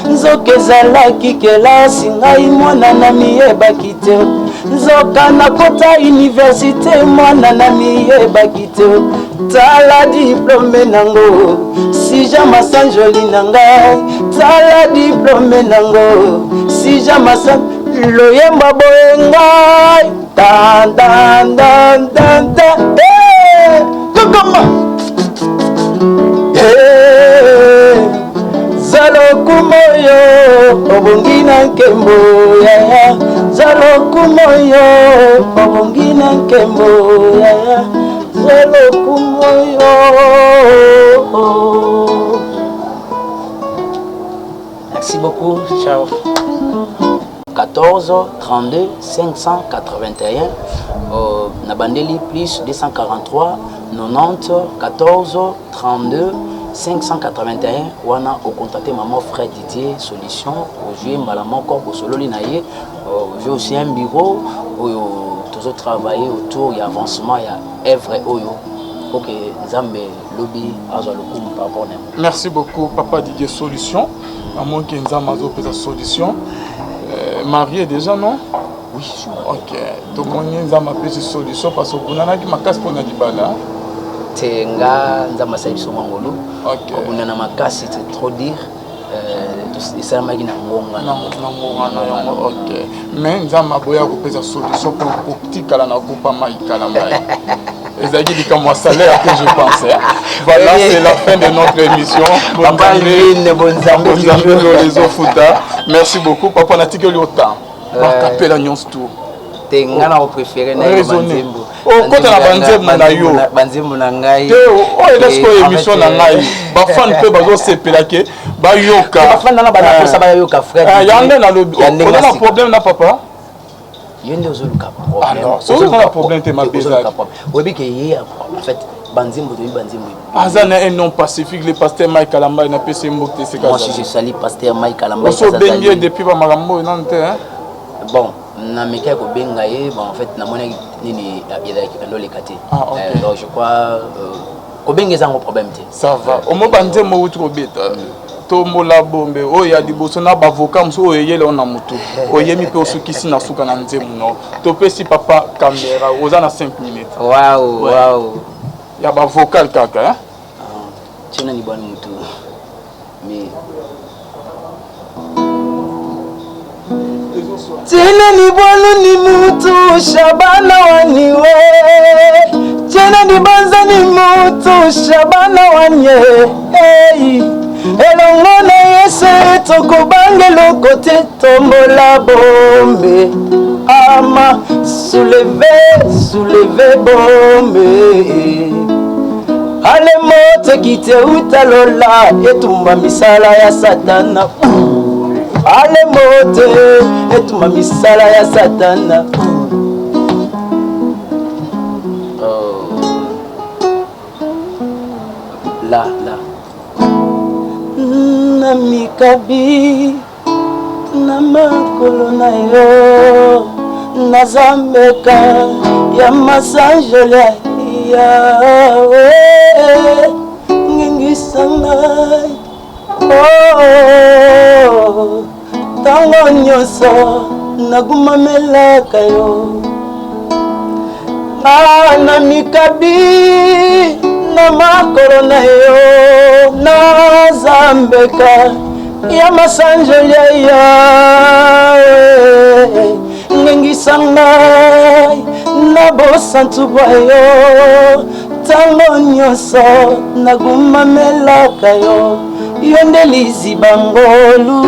Speaker 1: nzoka ezalaki kelasi ngai mwana na miyebaki te nzoka nakota universite mwana na miyebaki te tala diplome nango sija masanjoli na ngai tala diplome nango sija masan loyembo boye ngai dan dan dan dan dan kokoma zalokumoyo obongi na nkembo yaya zalokumoyo obongi na nkembo yaya zalokumoyo. Merci beaucoup, ciao. 14 32 581 Nabandeli plus 243 90 14 32 581 wana au contacter maman frère Didier solution au jouer malamoko au solo linaye j'ai aussi un bureau où toujours travailler autour y avancement y a œuvre oyo OK Nzambe lobby azalokum papa.
Speaker 2: Merci beaucoup papa Didier solution à moins que Nzambe azo pesa solution marié déjà non.
Speaker 3: Oui, je suis marié.
Speaker 2: OK donc on Nzambe pesa solution parce que on a qui makas pour na dibala
Speaker 3: tenga Nzambe sa biso mangolo.
Speaker 2: OK
Speaker 3: on a makasi c'est trop dire ça m'a dit na ngonga
Speaker 2: na OK mais Nzambe aboya ko pesa solution pour petit kala na coupa mai kala mai. Ezaki dit comme moi salaire que je pensais. Voilà, c'est la fin de notre émission. Merci beaucoup. Papa n'a tiré le temps. Marquez la nuance tout.
Speaker 3: T'es ngana au préféré na
Speaker 2: Banzembo. Oh, quand on a Banzembo na yo.
Speaker 3: Banzembo na ngai.
Speaker 2: Oh, est-ce que émission na ngai? Ba fan pe bazo sepelake. Ba yoka.
Speaker 3: Ba fan na ba na ça ba yoka frère.
Speaker 2: Ah, yande na lo. On a un problème na papa.
Speaker 3: Yende ozoluka problème.
Speaker 2: Alors, c'est un problème te ma bizarre.
Speaker 3: Obi ke yé en fait Banzembo de Banzembo.
Speaker 2: Azana un nom pacifique le pasteur Mike Kalamba na PC Mbokte c'est
Speaker 3: moi je salue pasteur Mike Kalamba.
Speaker 2: On bengue depuis ba marambo nante hein.
Speaker 3: Bon, na meka ko benga ye bon en fait na mona nini ya kando le kate. Donc je crois ko benga za ngo problème te.
Speaker 2: Ça va. O mo Banzembo wutu ko beta. Tomola bombe oya liboso na bavoka mso oyele ona mutu oyemi pe osukisi na suka na nzemu no topesi papa caméra oza na 5 minutes.
Speaker 3: Waouh waouh
Speaker 2: ya ba vocal kaka hein
Speaker 3: tena ni bwana mutu mais
Speaker 1: tena ni bwana ni mutu Shabana waniwe tena ni banza ni mutu Shabana wanye hey elongo na Yesu tokobangelo kote tombola bombe ama souleve bombe ale mote kite utalola etumba misala ya satana ale mote etumba misala ya satana
Speaker 3: là
Speaker 1: na mikabi na makolo na yo nazambeka ya masanjela yawe ngingisa ngai tango nyonso nagumamelaka yo na mikabi na makolo na yo nazambeka ya masanjeli yawe ngengisa ngai na bosantu bwa yo tango nyonso nagumamelaka yo yo nde liziba ngolu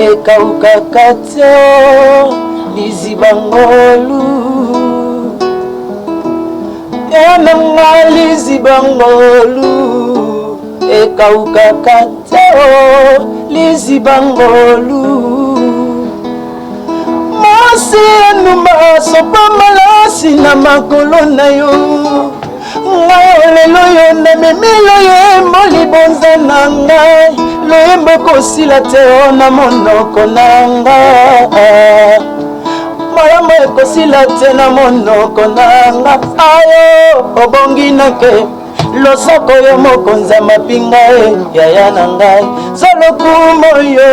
Speaker 1: ekauka te lizibangolu yananga lizibangolu ekauka te lizibangolu masi enuma sopa malasi na makolo na yo ngai lelo yo namemi loyembo libonza na ngai loyembo ekosila te na monoko na ngai malamu ekosila te na monoko na ngai ayo obongi nake losoko yo mokonza mapinga yaya na ngai solokumo yo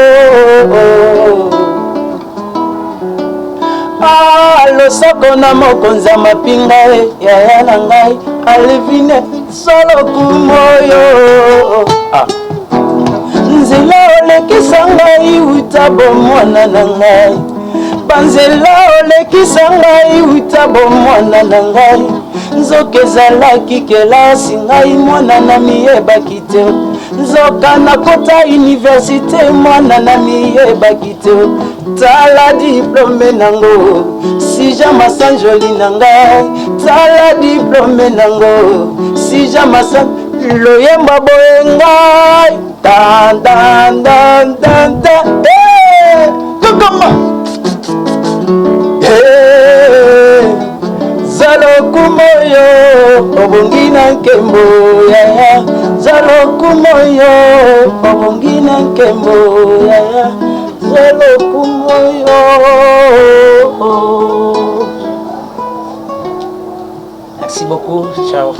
Speaker 1: losoko na mokonza mapinga yaya na ngai alevine solokumo yo nzela olekisa ngai uta bomwana na ngai banzela olekisa ngai uta bomwana na ngai nzoka ezalaki kelasi ngai mwana na miyebaki te nzoka nakota universite mwana na miyebaki te tala diplome nango sija masanjoli na ngai tala diplome nango sija masan loyemba boye ngai dan dan dan dan dan kokoma zalokumoyo obongi na nkembo yaya zalokumoyo obongi na nkembo yaya zalokumoyo. Merci beaucoup, ciao.